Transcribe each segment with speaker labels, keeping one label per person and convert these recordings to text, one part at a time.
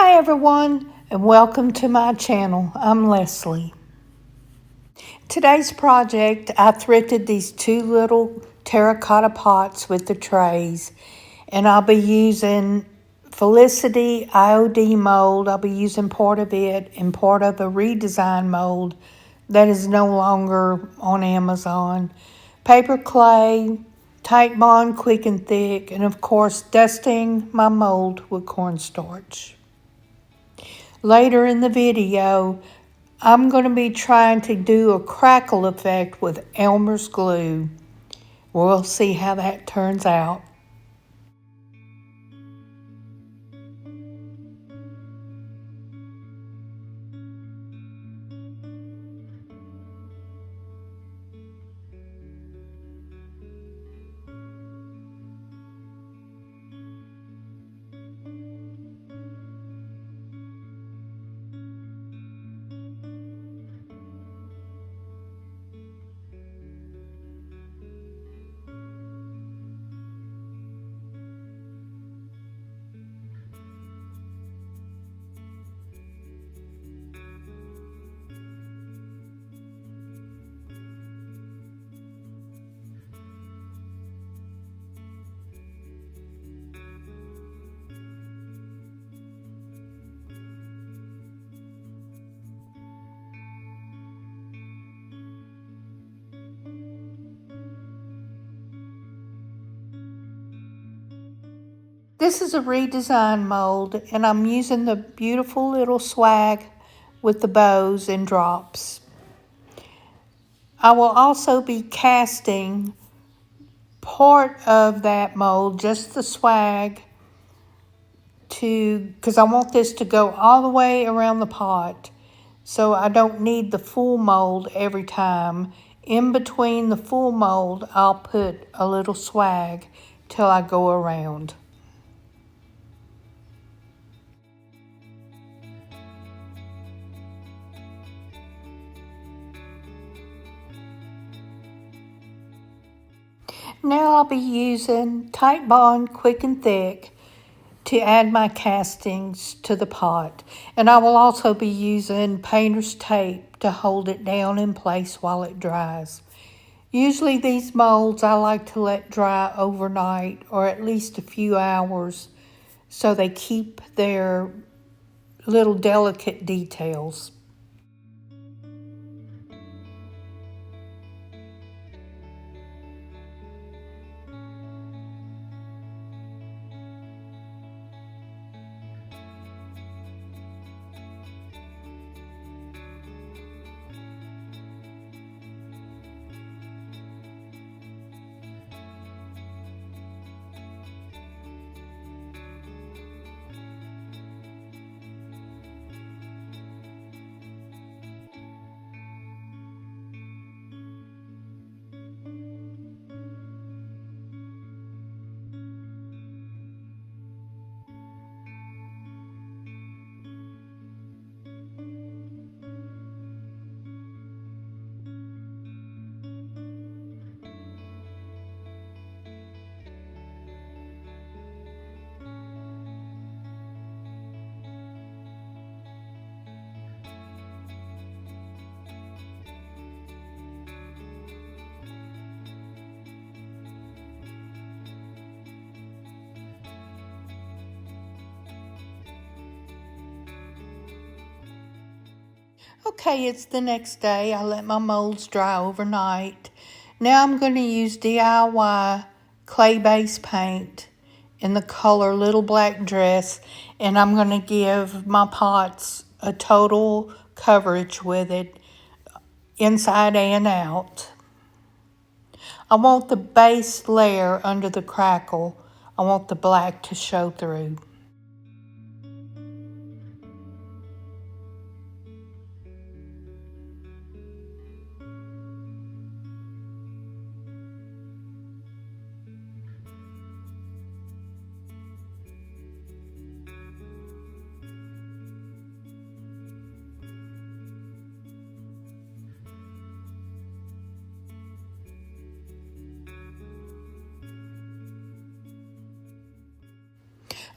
Speaker 1: Hi everyone, and welcome to my channel. I'm Leslie. Today's project, I thrifted these two little terracotta pots with the trays, and I'll be using Felicity IOD mold. I'll be using part of it and part of a redesign mold that is no longer on Amazon. Paper clay, tight bond, quick and thick, and of course dusting my mold with cornstarch. Later in the video, I'm going to be trying to do a crackle effect with Elmer's glue. We'll see how that turns out. This is a redesign mold, and I'm using the beautiful little swag with the bows and drops. I will also be casting part of that mold, just the swag, because I want this to go all the way around the pot. So I don't need the full mold every time. In between the full mold, I'll put a little swag till I go around. Now I'll be using tight bond, quick and thick, to add my castings to the pot. And I will also be using painter's tape to hold it down in place while it dries. Usually these molds I like to let dry overnight or at least a few hours so they keep their little delicate details. Okay, it's the next day. I let my molds dry overnight. Now I'm going to use DIY clay base paint in the color Little Black Dress, and I'm going to give my pots a total coverage with it, inside and out. I want the base layer under the crackle. I want the black to show through.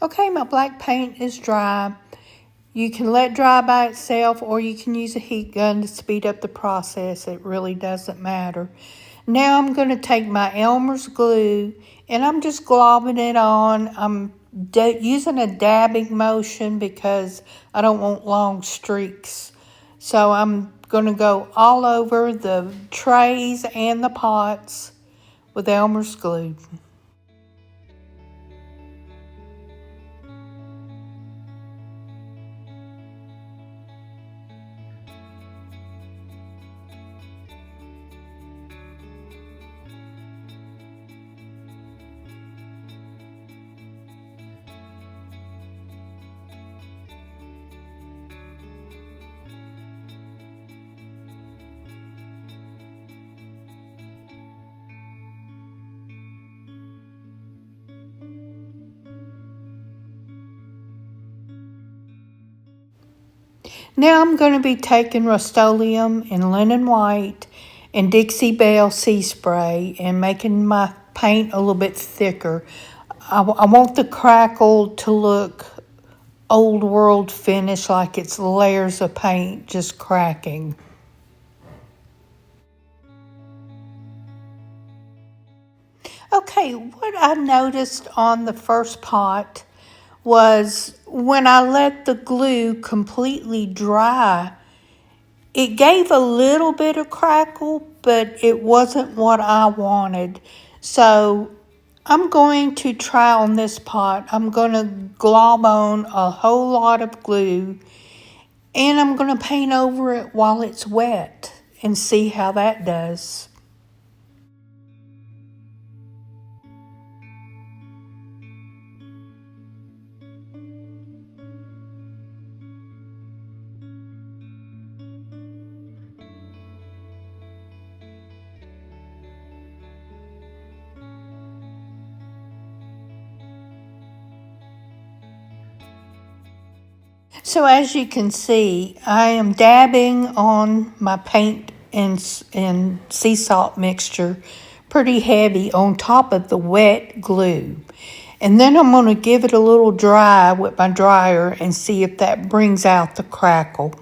Speaker 1: Okay, my black paint is dry, You can let dry by itself, or you can use a heat gun to speed up the process. It really doesn't matter. Now I'm going to take my Elmer's glue and I'm just globbing it on. I'm using a dabbing motion because I don't want long streaks. So I'm going to go all over the trays and the pots with Elmer's glue. Now I'm going to be taking Rust-Oleum and Linen White and Dixie Belle Sea Spray and making my paint a little bit thicker. I want the crackle to look old world finish, like it's layers of paint just cracking. Okay, what I noticed on the first pot was when I let the glue completely dry, it gave a little bit of crackle, but it wasn't what I wanted. So I'm going to try on this pot. I'm going to glob on a whole lot of glue and I'm going to paint over it while it's wet and see how that does. So as you can see, I am dabbing on my paint and sea salt mixture pretty heavy on top of the wet glue. And then I'm going to give it a little dry with my dryer and see if that brings out the crackle.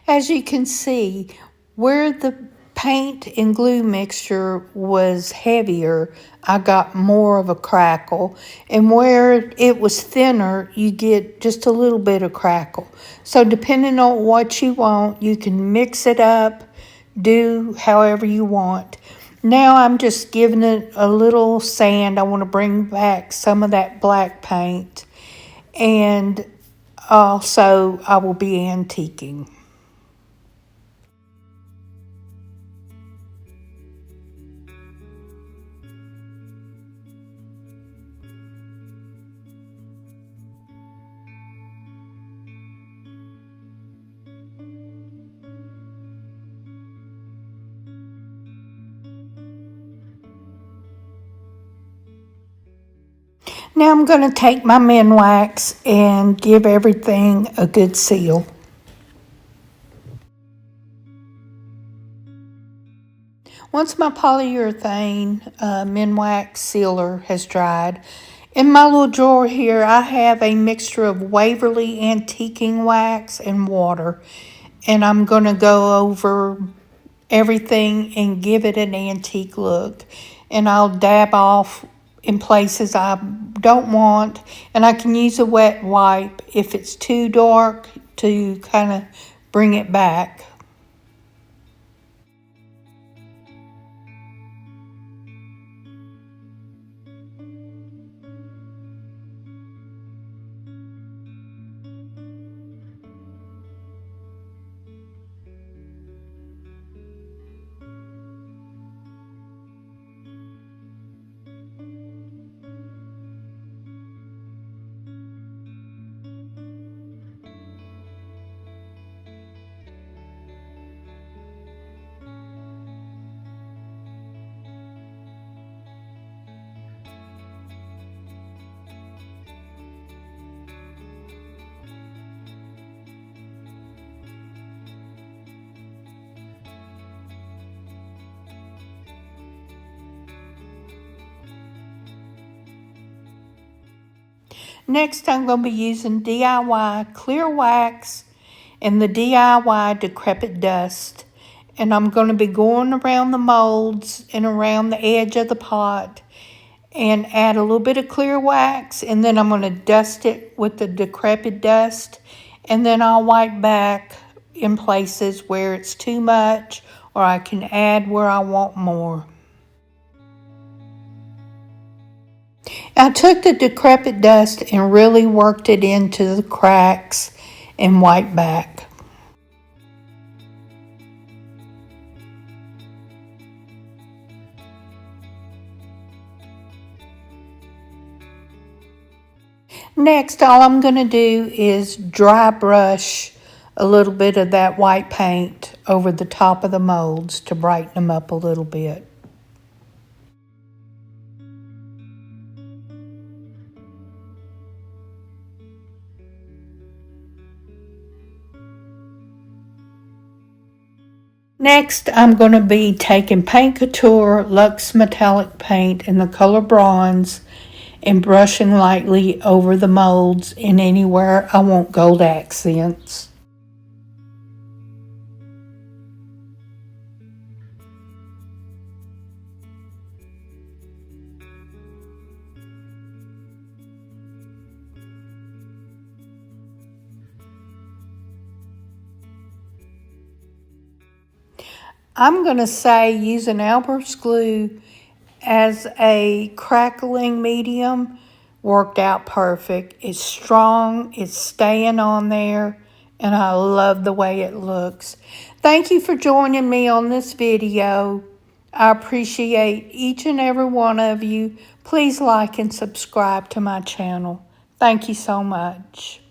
Speaker 1: As you can see, where the paint and glue mixture was heavier, I got more of a crackle. And where it was thinner, you get just a little bit of crackle. So depending on what you want, you can mix it up, do however you want. Now I'm just giving it a little sand. I want to bring back some of that black paint. And also I will be antiquing. Now I'm going to take my Minwax and give everything a good seal. Once my polyurethane Minwax sealer has dried, in my little drawer here I have a mixture of Waverly antiquing wax and water. And I'm going to go over everything and give it an antique look. And I'll dab off in places I don't want, and I can use a wet wipe if it's too dark to kind of bring it back. Next, I'm going to be using DIY clear wax and the DIY decrepit dust. And I'm going to be going around the molds and around the edge of the pot and add a little bit of clear wax, and then I'm going to dust it with the decrepit dust, and then I'll wipe back in places where it's too much or I can add where I want more. I took the decrepit dust and really worked it into the cracks and wiped back. Next, all I'm going to do is dry brush a little bit of that white paint over the top of the molds to brighten them up a little bit. Next, I'm going to be taking Paint Couture Luxe Metallic Paint in the color bronze and brushing lightly over the molds and anywhere I want gold accents. I'm going to say using Elmer's glue as a crackling medium worked out perfect. It's strong, it's staying on there, and I love the way it looks. Thank you for joining me on this video. I appreciate each and every one of you. Please like and subscribe to my channel. Thank you so much.